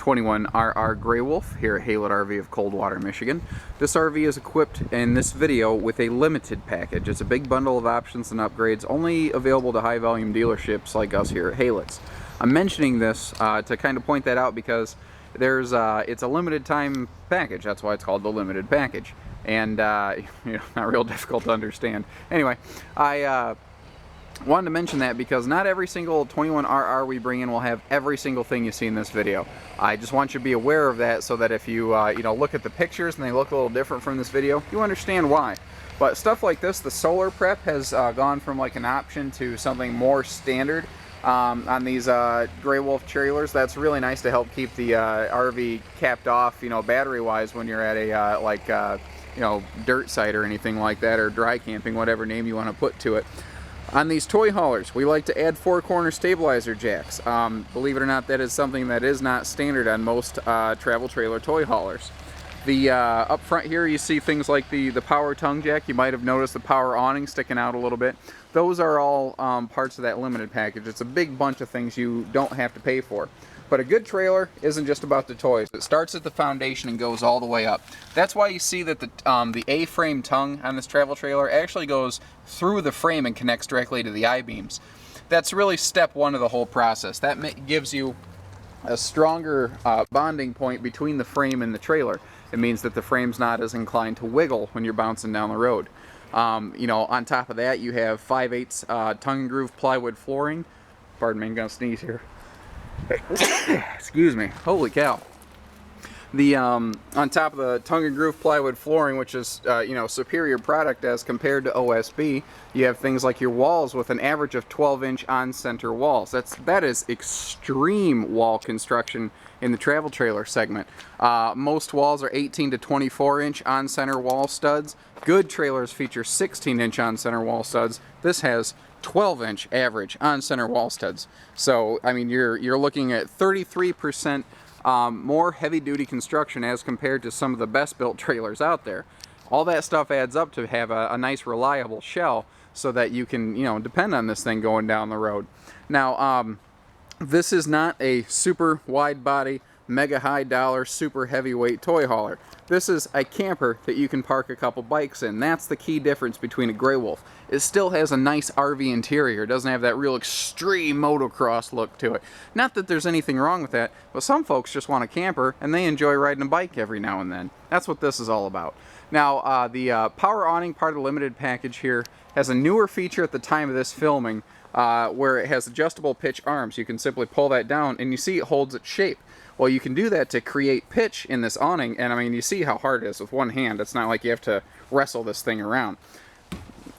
21RR Grey Wolf here at Haylett RV of Coldwater, Michigan. This RV is equipped in this video with a limited package. It's a big bundle of options and upgrades only available to high volume dealerships like us here at Haylett's. I'm mentioning this to kind of point that out because it's a limited time package. That's why it's called the limited package. And not real difficult to understand. Anyway, I wanted to mention that because not every single 21RR we bring in will have every single thing you see in this video. I just want you to be aware of that so that if you look at the pictures and they look a little different from this video, you understand why. But stuff like this, the solar prep has gone from like an option to something more standard on these Grey Wolf trailers. That's really nice to help keep the RV capped off, battery wise when you're at a dirt site or anything like that, or dry camping, whatever name you want to put to it. On these toy haulers, we like to add 4-corner stabilizer jacks. Believe it or not, that is something that is not standard on most travel trailer toy haulers. Up front here, you see things like the power tongue jack. You might have noticed the power awning sticking out a little bit. Those are all parts of that limited package. It's a big bunch of things you don't have to pay for. But a good trailer isn't just about the toys. It starts at the foundation and goes all the way up. That's why you see that the A-frame tongue on this travel trailer actually goes through the frame and connects directly to the I-beams. That's really step one of the whole process. That gives you a stronger bonding point between the frame and the trailer. It means that the frame's not as inclined to wiggle when you're bouncing down the road. On top of that, you have 5/8 tongue and groove plywood flooring. Pardon me, I'm gonna sneeze here. Excuse me. Holy cow. On top of the tongue and groove plywood flooring, which is superior product as compared to OSB, you have things like your walls with an average of 12-inch on-center walls. That is extreme wall construction in the travel trailer segment. Most walls are 18 to 24-inch on-center wall studs. Good trailers feature 16-inch on-center wall studs. This has 12-inch average on-center wall studs. So, I mean, you're looking at 33% more heavy-duty construction as compared to some of the best-built trailers out there. All that stuff adds up to have a nice, reliable shell so that you can, depend on this thing going down the road. Now, this is not a super wide-body, mega high-dollar, super heavyweight toy hauler. This is a camper that you can park a couple bikes in. That's the key difference between a Grey Wolf. It still has a nice RV interior. It doesn't have that real extreme motocross look to it. Not that there's anything wrong with that, but some folks just want a camper and they enjoy riding a bike every now and then. That's what this is all about. Now, the power awning part of the limited package here has a newer feature at the time of this filming where it has adjustable pitch arms. You can simply pull that down and you see it holds its shape. Well, you can do that to create pitch in this awning, and I mean, you see how hard it is with one hand. It's not like you have to wrestle this thing around.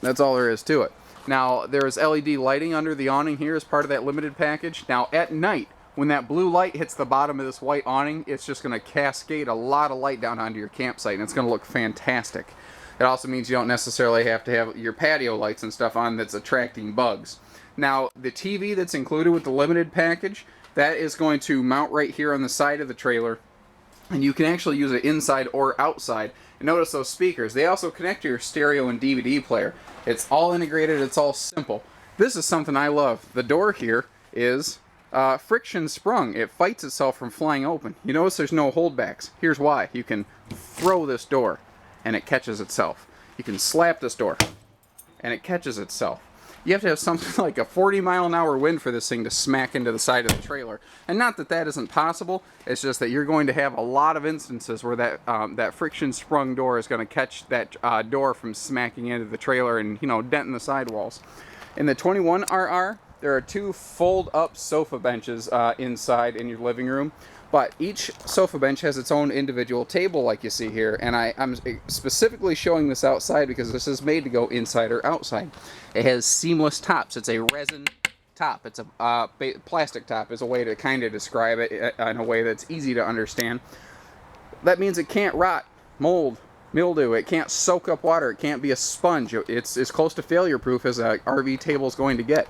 That's all there is to it. Now, there's LED lighting under the awning here as part of that limited package. Now, at night, when that blue light hits the bottom of this white awning, it's just going to cascade a lot of light down onto your campsite, and it's going to look fantastic. It also means you don't necessarily have to have your patio lights and stuff on that's attracting bugs. Now, the TV that's included with the limited package, that is going to mount right here on the side of the trailer, and you can actually use it inside or outside. And notice those speakers. They also connect to your stereo and DVD player. It's all integrated. It's all simple. This is something I love. The door here is friction sprung. It fights itself from flying open. You notice there's no holdbacks. Here's why. You can throw this door, and it catches itself. You can slap this door, and it catches itself. You have to have something like a 40-mile-an-hour wind for this thing to smack into the side of the trailer. And not that that isn't possible, it's just that you're going to have a lot of instances where that friction-sprung door is going to catch that door from smacking into the trailer and, denting the sidewalls. In the 21RR, there are 2 fold-up sofa benches inside in your living room. But each sofa bench has its own individual table like you see here, and I'm specifically showing this outside because this is made to go inside or outside. It has seamless tops. It's a resin top. It's a plastic top is a way to kind of describe it in a way that's easy to understand. That means it can't rot, mold, mildew. It can't soak up water. It can't be a sponge. It's as close to failure proof as an RV table is going to get.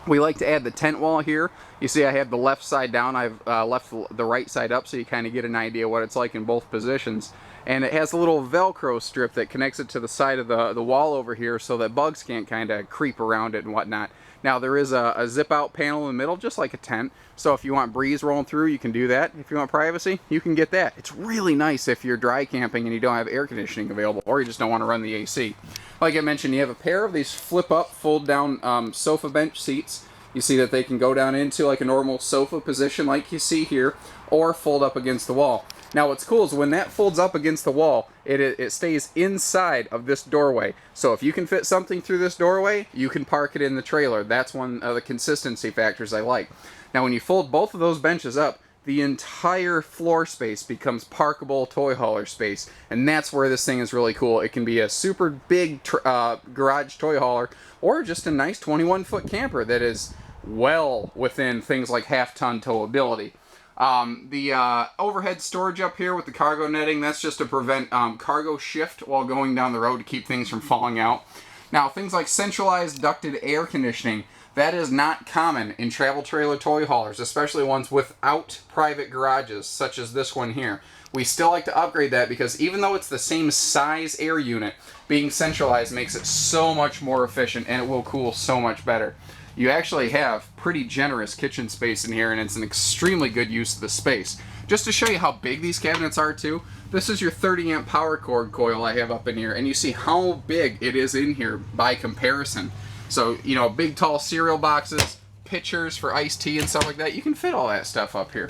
We like to add the tent wall here. You see I have the left side down, I've left the right side up, so you kind of get an idea what it's like in both positions. And it has a little Velcro strip that connects it to the side of the wall over here so that bugs can't kind of creep around it and whatnot. Now there is a zip out panel in the middle, just like a tent, so if you want breeze rolling through, you can do that. If you want privacy, you can get that. It's really nice if you're dry camping and you don't have air conditioning available, or you just don't want to run the AC. Like I mentioned, you have a pair of these flip up, fold down sofa bench seats. You see that they can go down into like a normal sofa position like you see here, or fold up against the wall. Now what's cool is when that folds up against the wall, it stays inside of this doorway. So if you can fit something through this doorway, you can park it in the trailer. That's one of the consistency factors I like. Now when you fold both of those benches up, the entire floor space becomes parkable toy hauler space, and that's where this thing is really cool. It can be a super big garage toy hauler, or just a nice 21-foot camper that is well within things like half-ton towability. The overhead storage up here with the cargo netting, that's just to prevent cargo shift while going down the road to keep things from falling out. Now, things like centralized ducted air conditioning, that is not common in travel trailer toy haulers, especially ones without private garages, such as this one here. We still like to upgrade that because even though it's the same size air unit, being centralized makes it so much more efficient and it will cool so much better. You actually have pretty generous kitchen space in here, and it's an extremely good use of the space. Just to show you how big these cabinets are too, this is your 30 amp power cord coil I have up in here, and you see how big it is in here by comparison. So, you know, big tall cereal boxes, pitchers for iced tea and stuff like that, you can fit all that stuff up here.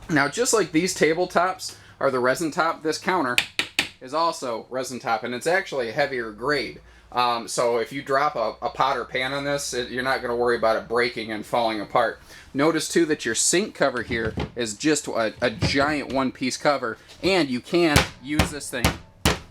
Now, just like these tabletops are the resin top, this counter is also resin top, and it's actually a heavier grade. So if you drop a pot or pan on this, you're not going to worry about it breaking and falling apart. Notice too that your sink cover here is just a giant one-piece cover, and you can use this thing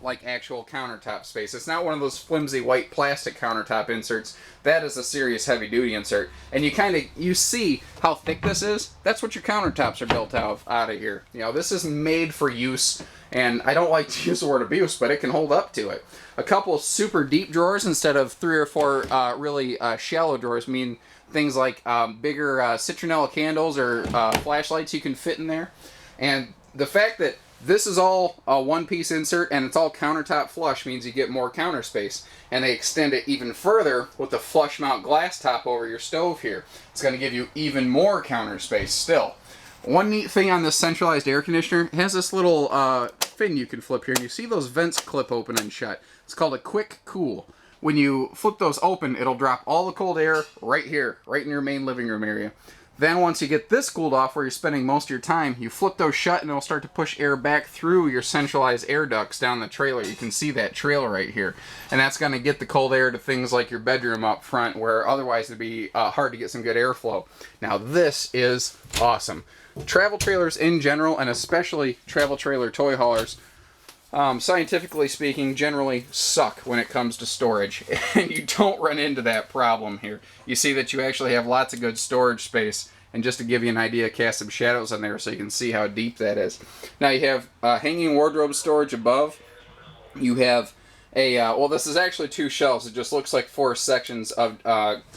like actual countertop space. It's not one of those flimsy white plastic countertop inserts. That is a serious heavy-duty insert. And you see how thick this is? That's what your countertops are built out of here. You know, this is made for use, and I don't like to use the word abuse, but it can hold up to it. A couple super deep drawers instead of 3 or 4 really shallow drawers mean things like bigger citronella candles or flashlights you can fit in there. And the fact that this is all a one-piece insert and it's all countertop flush means you get more counter space. And they extend it even further with the flush mount glass top over your stove here. It's going to give you even more counter space still. One neat thing on this centralized air conditioner, it has this little fin you can flip here, and you see those vents clip open and shut. It's called a quick cool. When you flip those open, it'll drop all the cold air right here, right in your main living room area. Then once you get this cooled off where you're spending most of your time, you flip those shut and it'll start to push air back through your centralized air ducts down the trailer. You can see that trail right here. And that's going to get the cold air to things like your bedroom up front where otherwise it'd be hard to get some good airflow. Now this is awesome. Travel trailers in general, and especially travel trailer toy haulers, scientifically speaking, generally suck when it comes to storage, and you don't run into that problem here. You see that you actually have lots of good storage space, and just to give you an idea, cast some shadows on there so you can see how deep that is. Now you have hanging wardrobe storage above. You have a, well, this is actually 2 shelves. It just looks like 4 sections of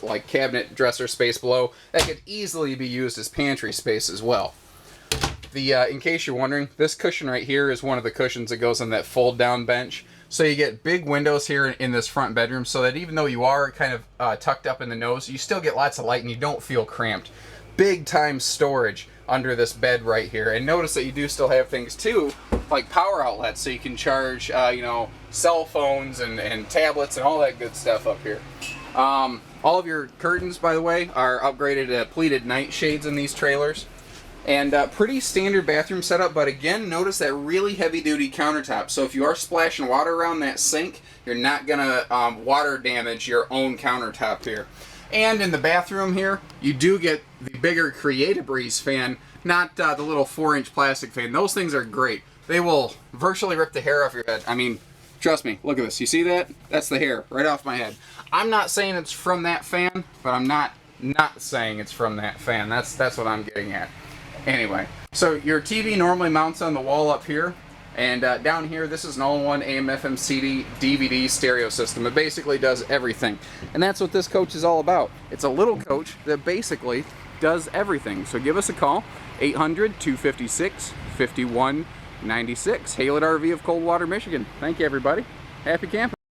like cabinet dresser space below that could easily be used as pantry space as well. In case you're wondering, this cushion right here is one of the cushions that goes on that fold-down bench. So you get big windows here in this front bedroom so that even though you are kind of tucked up in the nose, you still get lots of light and you don't feel cramped. Big time storage under this bed right here. And notice that you do still have things too, like power outlets, so you can charge, you know, cell phones and tablets and all that good stuff up here. All of your curtains, by the way, are upgraded to pleated nightshades in these trailers. And pretty standard bathroom setup, but again, notice that really heavy-duty countertop. So if you are splashing water around that sink, you're not going to water damage your own countertop here. And in the bathroom here, you do get the bigger Create-A-Breeze fan, not the little 4-inch plastic fan. Those things are great. They will virtually rip the hair off your head. I mean, trust me, look at this. You see that? That's the hair right off my head. I'm not saying it's from that fan, but I'm not saying it's from that fan. That's what I'm getting at. Anyway, so your TV normally mounts on the wall up here, And down here, this is an all-in-one AM/FM CD DVD stereo system. It basically does everything. And that's what this coach is all about. It's a little coach that basically does everything. So give us a call, 800-256-5196. Haylett RV of Coldwater, Michigan. Thank you, everybody. Happy camping.